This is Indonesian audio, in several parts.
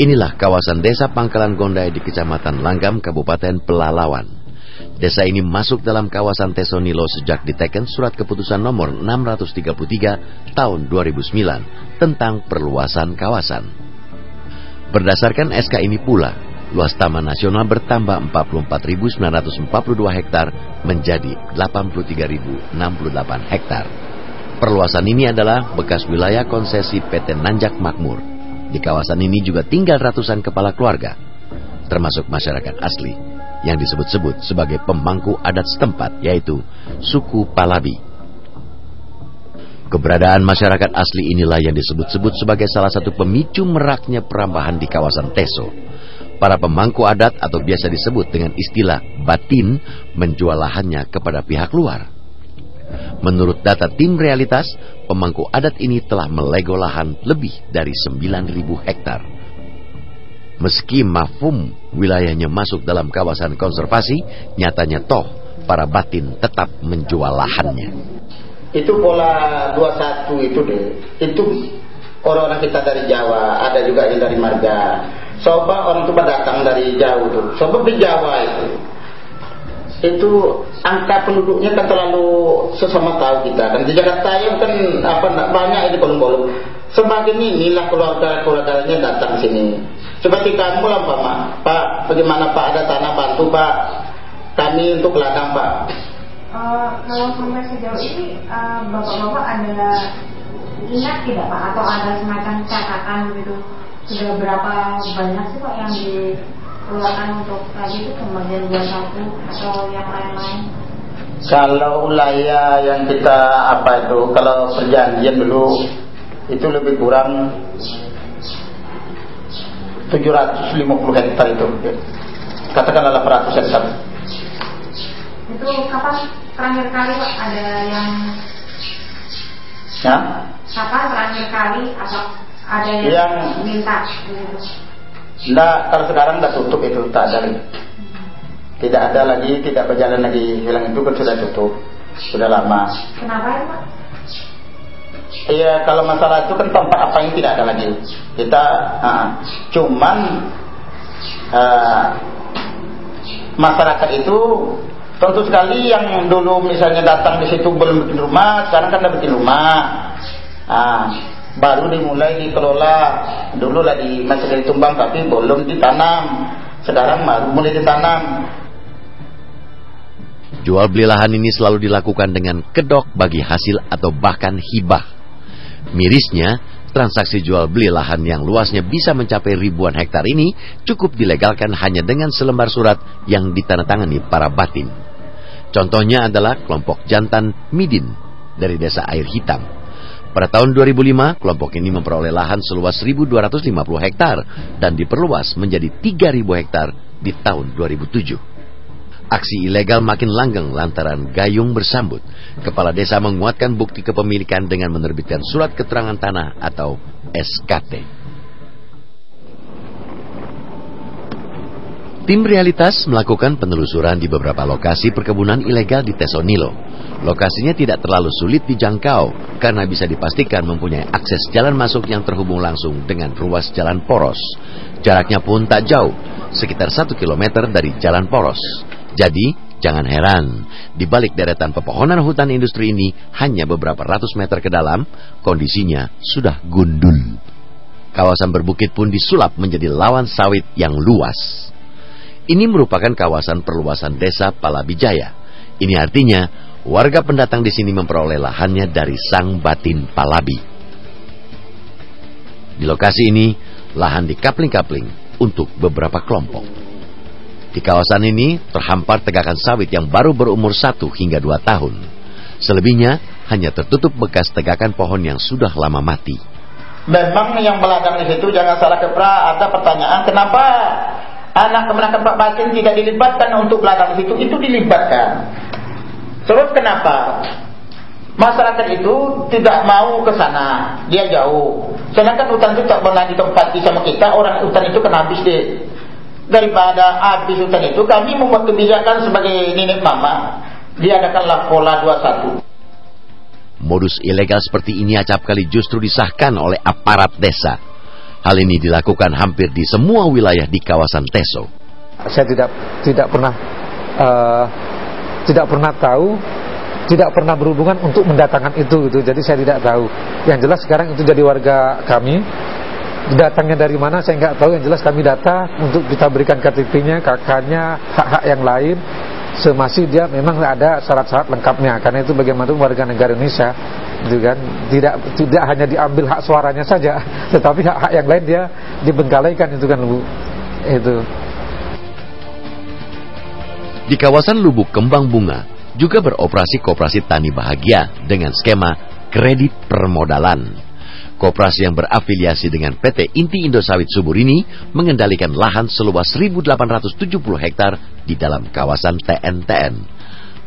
Inilah kawasan desa Pangkalan Gondai di Kecamatan Langgam, Kabupaten Pelalawan. Desa ini masuk dalam kawasan Tesonilo sejak diteken surat keputusan nomor 633 tahun 2009 tentang perluasan kawasan. Berdasarkan SK ini pula, luas taman nasional bertambah 44.942 hektar menjadi 83.068 hektar. Perluasan ini adalah bekas wilayah konsesi PT Nanjak Makmur. Di kawasan ini juga tinggal ratusan kepala keluarga, termasuk masyarakat asli yang disebut-sebut sebagai pemangku adat setempat, yaitu suku Palabi. Keberadaan masyarakat asli inilah yang disebut-sebut sebagai salah satu pemicu meraknya perambahan di kawasan Teso. Para pemangku adat atau biasa disebut dengan istilah batin menjual lahannya kepada pihak luar. Menurut data tim realitas, pemangku adat ini telah melego lahan lebih dari 9.000 hektar. Meski mafhum wilayahnya masuk dalam kawasan konservasi, nyatanya toh para batin tetap menjual lahannya. Itu pola 21 itu deh. Itu orang-orang kita dari Jawa, ada juga yang dari Marga. Coba orang itu datang dari jauh tuh. Coba di Jawa itu angka penduduknya kan terlalu sesama tahu kita. Dan di Jakarta yang kan banyak ini bolong-bolong. Semakin inilah keluarga-keluarganya datang sini. Coba di kamu lah Pak, bagaimana Pak, ada tanah bantu Pak kami untuk ladang Pak. Kalau sampai sejauh ini bapak-bapak ada ingat tidak Pak, atau ada semacam catatan begitu, sudah berapa banyak sih Pak yang dikeluarkan untuk tadi itu pembagian 21 atau yang lain-lain? Kalau wilayah yang kita kalau perjanjian dulu itu lebih kurang 750 hektar itu, katakanlah 800 hektar. Itu kapan terakhir kali Pak ada yang kapan terakhir kali atau ada yang minta gitu? Enggak, kalau sekarang udah tutup itu, tak ada lagi. Tidak ada lagi, tidak berjalan lagi. Hilang itu kan sudah tutup, sudah lama. Kenapa ya Pak? Iya, kalau masalah itu kan tempat apa yang tidak ada lagi. Kita cuman masyarakat itu tentu sekali yang dulu misalnya datang di situ belum bikin rumah, sekarang kan udah bikin rumah. Baru dimulai dikelola. Dulu lah masih ditumbang tapi belum ditanam. Sekarang baru mulai ditanam. Jual beli lahan ini selalu dilakukan dengan kedok bagi hasil atau bahkan hibah. Mirisnya, transaksi jual beli lahan yang luasnya bisa mencapai ribuan hektar ini cukup dilegalkan hanya dengan selembar surat yang ditandatangani para batin. Contohnya adalah kelompok jantan Midin dari desa Air Hitam. Pada tahun 2005, kelompok ini memperoleh lahan seluas 1.250 hektar dan diperluas menjadi 3.000 hektar di tahun 2007. Aksi ilegal makin langgeng lantaran gayung bersambut. Kepala desa menguatkan bukti kepemilikan dengan menerbitkan surat keterangan tanah atau SKT. Tim realitas melakukan penelusuran di beberapa lokasi perkebunan ilegal di Tesonilo. Lokasinya tidak terlalu sulit dijangkau karena bisa dipastikan mempunyai akses jalan masuk yang terhubung langsung dengan ruas jalan poros. Jaraknya pun tak jauh, sekitar 1 km dari jalan poros. Jadi, jangan heran, di balik deretan pepohonan hutan industri ini hanya beberapa ratus meter ke dalam, kondisinya sudah gundul. Kawasan berbukit pun disulap menjadi lawan sawit yang luas. Ini merupakan kawasan perluasan desa Palabijaya. Ini artinya warga pendatang di sini memperoleh lahannya dari sang batin Palabi. Di lokasi ini, lahan dikapling-kapling untuk beberapa kelompok. Di kawasan ini terhampar tegakan sawit yang baru berumur 1 hingga 2 tahun. Selebihnya hanya tertutup bekas tegakan pohon yang sudah lama mati. Memang yang meladang di situ jangan salah kaprah. Ada pertanyaan, kenapa anak kemenakan Pak Batin tidak dilibatkan untuk meladang di situ? Itu dilibatkan. Sebab kenapa? Masyarakat itu tidak mau ke sana, dia jauh. Sedangkan hutan itu tak pernah ditempati sama kita, orang hutan itu kan habis deh. Daripada habis hutan itu, kami membuat kebijakan sebagai nenek mama, diadakanlah pola 21. Modus ilegal seperti ini acap kali justru disahkan oleh aparat desa. Hal ini dilakukan hampir di semua wilayah di kawasan Teso. Saya tidak pernah tahu, tidak pernah berhubungan untuk mendatangkan itu gitu. Jadi saya tidak tahu. Yang jelas sekarang itu jadi warga kami. Datangnya dari mana saya nggak tahu. Yang jelas kami data untuk kita berikan KTP-nya, KK-nya, hak-hak yang lain. Semasih dia memang ada syarat-syarat lengkapnya. Karena itu bagaimanapun warga negara Indonesia, gitu kan. Tidak hanya diambil hak suaranya saja, tetapi hak-hak yang lain dia dibengkalaikan itu kan, Bu. Itu. Di kawasan Lubuk Kembang Bunga juga beroperasi koperasi Tani Bahagia dengan skema kredit permodalan. Koperasi yang berafiliasi dengan PT Inti Indosawit Subur ini mengendalikan lahan seluas 1.870 hektar di dalam kawasan TNTN.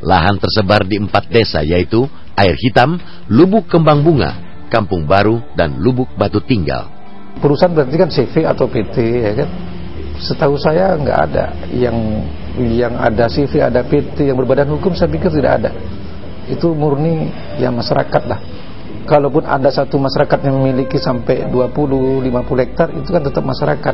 Lahan tersebar di 4 desa yaitu Air Hitam, Lubuk Kembang Bunga, Kampung Baru, dan Lubuk Batu Tinggal. Perusahaan berarti kan CV atau PT, ya kan? Setahu saya nggak ada yang ada CV, ada PT yang berbadan hukum, saya pikir tidak ada. Itu murni ya masyarakat lah. Kalaupun ada satu masyarakat yang memiliki sampai 20-50 hektar, itu kan tetap masyarakat,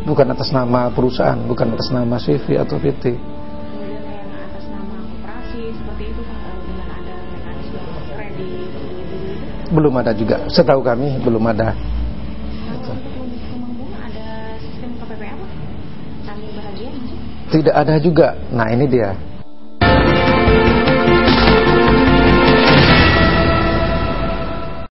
bukan atas nama perusahaan, bukan atas nama CV atau PT. Atas nama koperasi seperti itu dengan ada mekanisme kredit Belum ada juga, setahu kami belum ada. Untuk Lubuk Kembang Bunga ada sistem KPPA Pak? Tani Bahagia? Tidak ada juga. Nah ini dia.